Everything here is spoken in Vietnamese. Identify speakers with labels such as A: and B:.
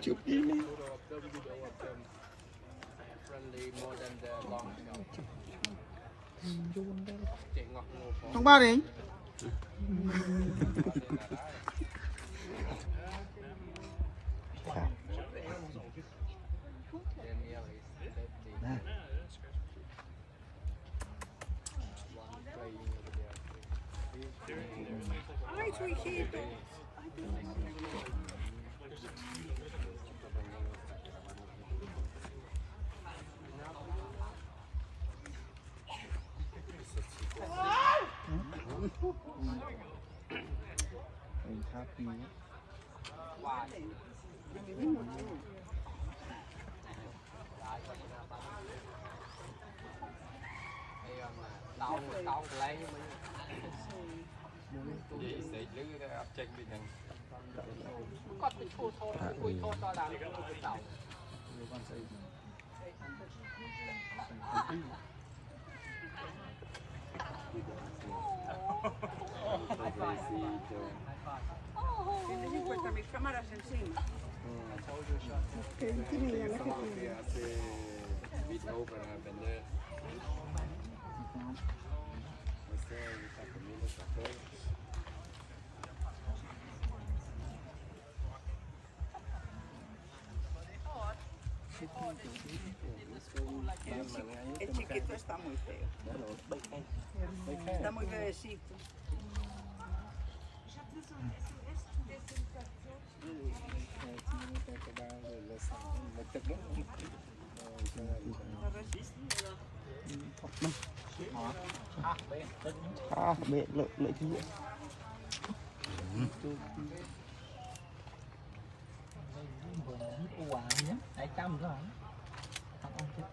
A: chụp đi đi trong ba đi
B: Ai thôi khi tôi
A: happy
C: tao lấy gì sẽ giữ cái áp chân đi nhận có bị thua thôi cùi thôi to là tao
B: Tienes puesta mis cámaras encima.
C: video para vender.
B: El chiquito está muy feo. Está muy bebecito.
A: bệ lợi lợi gì
D: quà nhé 200 rồi. Không ăn chết.